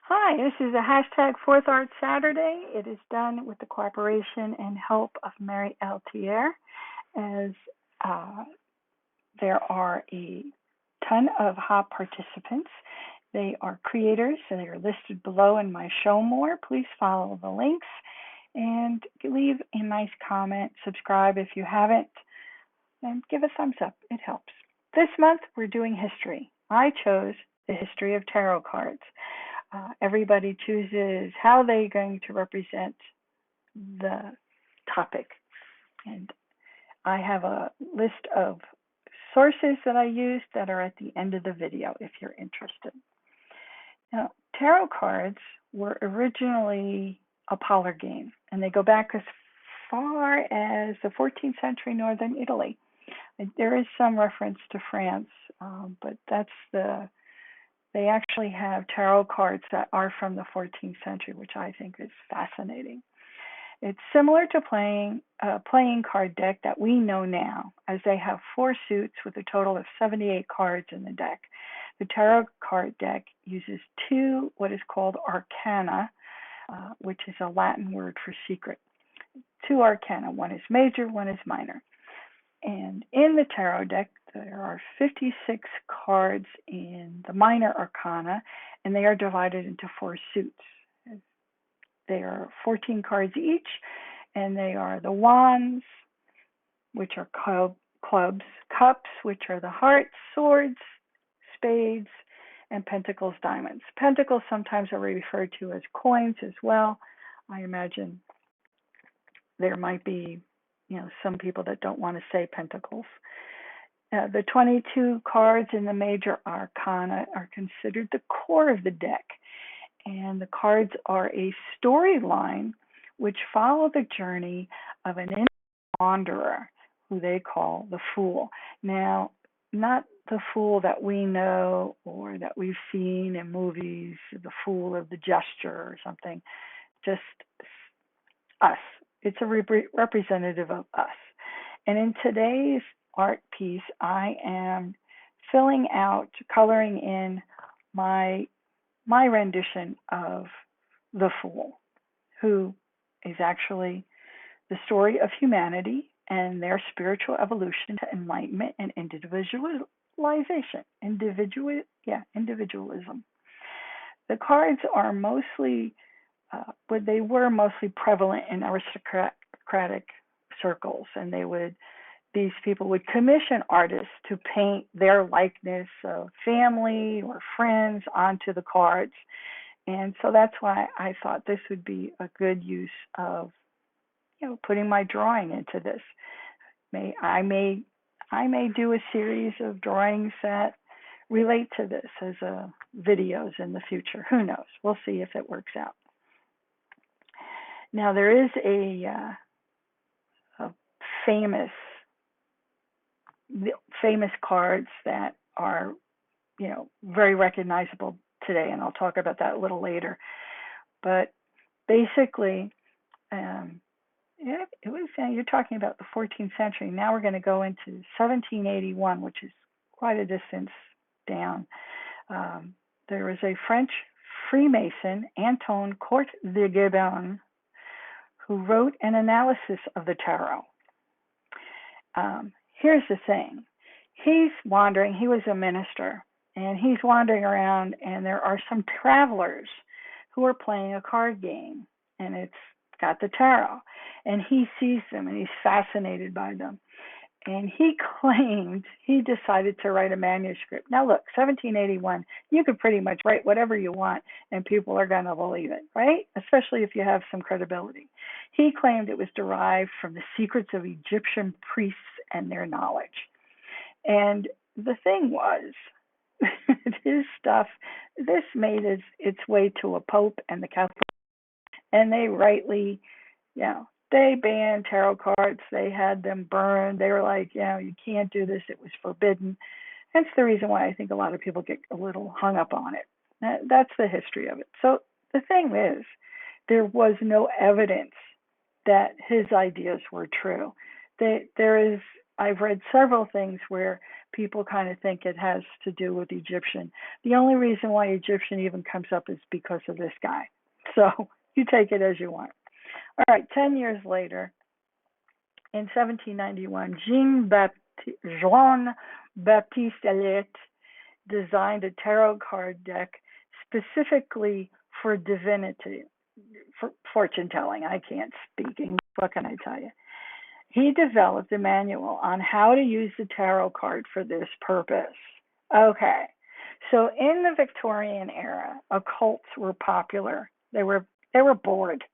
Hi, this is a hashtag Fourth Art Saturday. It is done with the cooperation and help of Meri Atelier, as there are a ton of hot participants. They are creators, and they are listed below in my show more. Please follow the links and leave a nice comment. Subscribe if you haven't, and give a thumbs up. It helps. This month, we're doing history. I chose the history of tarot cards. Everybody chooses how they're going to represent the topic. And I have a list of sources that I used that are at the end of the video if you're interested. Now, tarot cards were originally a parlor game, and they go back as far as the 14th century northern Italy. There is some reference to France, but they actually have tarot cards that are from the 14th century, which I think is fascinating. It's similar to playing a playing card deck that we know now, as they have 4 suits with a total of 78 cards in the deck. The tarot card deck uses 2 what is called arcana, which is a Latin word for secret. 2 arcana, one is major, one is minor. And in the tarot deck, there are 56 cards in the minor arcana, and they are divided into 4 suits. They are 14 cards each, and they are the wands, which are clubs, cups, which are the hearts, swords, spades, and pentacles, diamonds. Pentacles sometimes are referred to as coins as well. I imagine there might be some people that don't want to say pentacles. The 22 cards in the major arcana are considered the core of the deck, and the cards are a storyline which follow the journey of an inner wanderer, who they call the Fool. Now, not the Fool that we know or that we've seen in movies, the Fool of the Gesture or something, just us. It's a representative of us. And in today's art piece, I am filling out, coloring in my rendition of the Fool, who is actually the story of humanity and their spiritual evolution to enlightenment and individualization. Individualism. The cards are mostly they were mostly prevalent in aristocratic circles, and these people would commission artists to paint their likeness of family or friends onto the cards. And so that's why I thought this would be a good use of, putting my drawing into this. I may do a series of drawings that relate to this as videos in the future. Who knows? We'll see if it works out. Now, there is a famous cards that are, very recognizable today, and I'll talk about that a little later. But basically, it was you're talking about the 14th century. Now we're going to go into 1781, which is quite a distance down. There was a French Freemason, Antoine Court de Guébin, who wrote an analysis of the tarot. Here's the thing. He's wandering. He was a minister, and he's wandering around, and there are some travelers who are playing a card game, and it's got the tarot. And he sees them, and he's fascinated by them. And he decided to write a manuscript. Now, look, 1781, you could pretty much write whatever you want, and people are going to believe it, right? Especially if you have some credibility. He claimed it was derived from the secrets of Egyptian priests and their knowledge. And the thing was, his stuff, this made its way to a pope and the Catholic, and they rightly, they banned tarot cards. They had them burned. They were like, you can't do this. It was forbidden. That's the reason why I think a lot of people get a little hung up on it. That's the history of it. So the thing is, there was no evidence that his ideas were true. I've read several things where people kind of think it has to do with Egyptian. The only reason why Egyptian even comes up is because of this guy. So you take it as you want. All right, 10 years later, in 1791, Jean-Baptiste Elliott designed a tarot card deck specifically for divinity, for fortune telling. I can't speak English. What can I tell you? He developed a manual on how to use the tarot card for this purpose. Okay, so in the Victorian era, occults were popular. They were bored.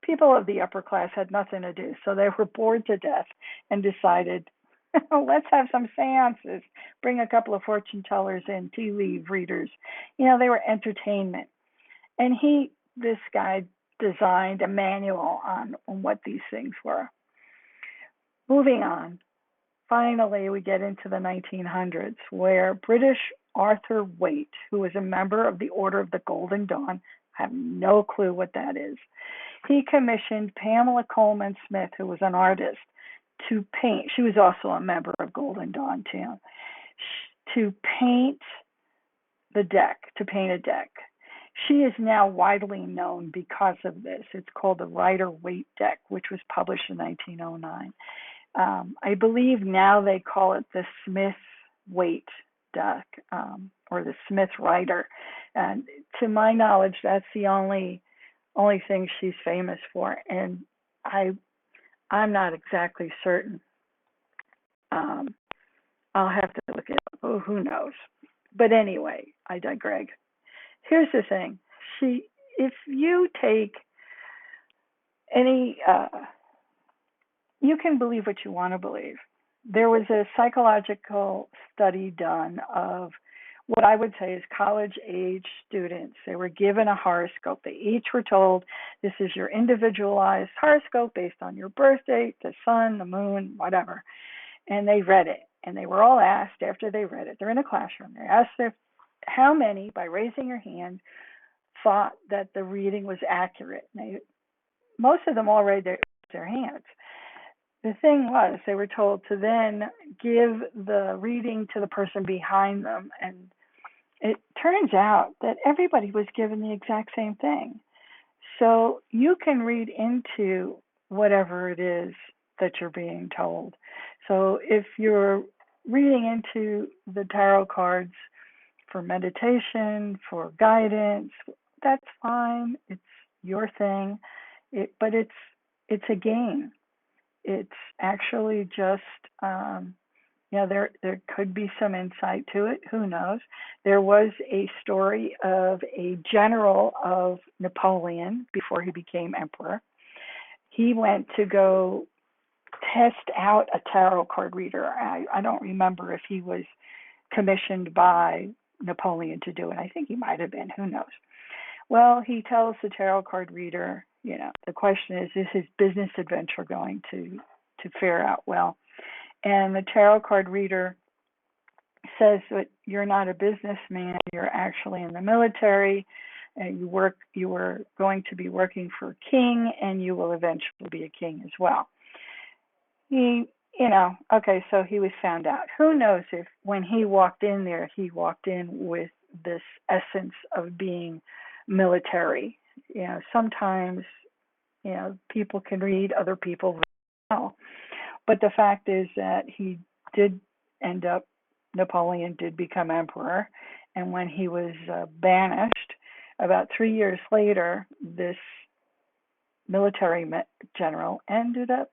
People of the upper class had nothing to do, so they were bored to death and decided, let's have some seances. Bring a couple of fortune tellers in, tea leaf readers. You know, they were entertainment. And this guy designed a manual on what these things were. Moving on, finally we get into the 1900s, where British Arthur Waite, who was a member of the Order of the Golden Dawn, I have no clue what that is, he commissioned Pamela Coleman Smith, who was an artist, to paint. She was also a member of Golden Dawn too, to paint a deck. She is now widely known because of this. It's called the Rider-Waite deck, which was published in 1909. I believe now they call it the Smith-Waite deck, or the Smith-Rider. And to my knowledge, that's the only thing she's famous for. And I'm not exactly certain. I'll have to look it up. Oh, who knows? But anyway, I digress. Here's the thing. If you take any, you can believe what you want to believe. There was a psychological study done of what I would say is college-age students. They were given a horoscope. They each were told, this is your individualized horoscope based on your birth date, the sun, the moon, whatever. And they read it. And they were all asked after they read it, they're in a classroom, they asked how many, by raising your hand, thought that the reading was accurate. Most of them all raised their hands. The thing was, they were told to then give the reading to the person behind them, and it turns out that everybody was given the exact same thing. So you can read into whatever it is that you're being told. So if you're reading into the tarot cards for meditation, for guidance, that's fine. It's your thing. But it's a game. It's actually just, there could be some insight to it. Who knows? There was a story of a general of Napoleon before he became emperor. He went to go test out a tarot card reader. I don't remember if he was commissioned by Napoleon to do it. I think he might have been. Who knows? Well, he tells the tarot card reader, the question is his business adventure going to fare out well? And the tarot card reader says that you're not a businessman, you're actually in the military, and you were going to be working for a king, and you will eventually be a king as well. Okay, so he was found out. Who knows if when he walked in there, he walked in with this essence of being military. Sometimes, people can read other people very well. But the fact is that he did Napoleon did become emperor. And when he was banished, about 3 years later, this military general ended up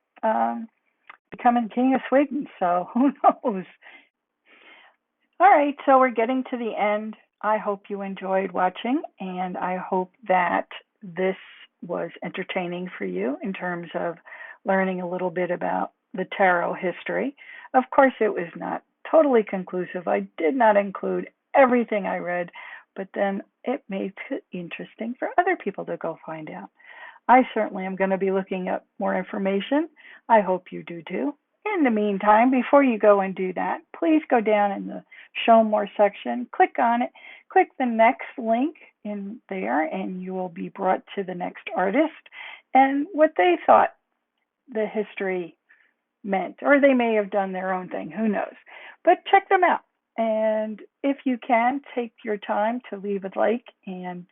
becoming king of Sweden. So who knows? All right, so we're getting to the end. I hope you enjoyed watching, and I hope that this was entertaining for you in terms of learning a little bit about the tarot history. Of course, it was not totally conclusive. I did not include everything I read, but then it made it interesting for other people to go find out. I certainly am going to be looking up more information. I hope you do too. In the meantime, before you go and do that, please go down in the Show More section, click on it, click the next link in there, and you will be brought to the next artist and what they thought the history meant, or they may have done their own thing, who knows. But check them out. And if you can, take your time to leave a like and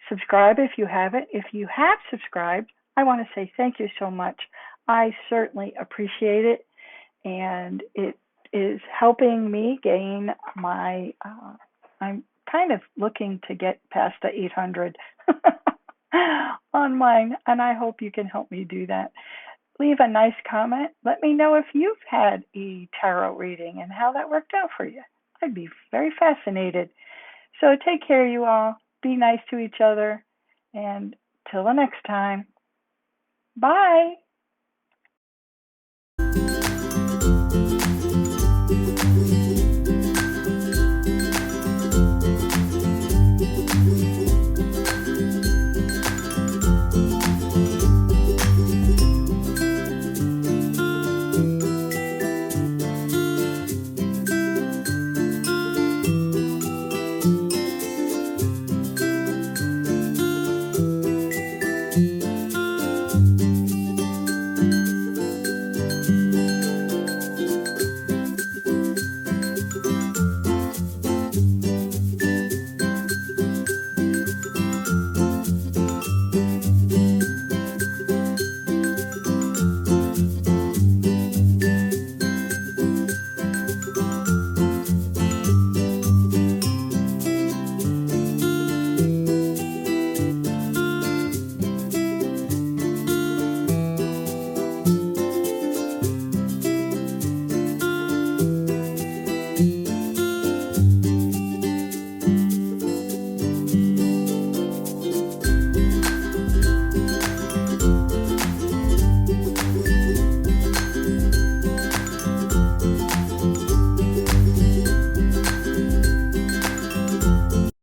subscribe if you haven't. If you have subscribed, I want to say thank you so much. I certainly appreciate it, and it is helping me gain my, I'm kind of looking to get past the 800 on mine, and I hope you can help me do that. Leave a nice comment. Let me know if you've had a tarot reading and how that worked out for you. I'd be very fascinated. So take care, you all. Be nice to each other. And till the next time, bye.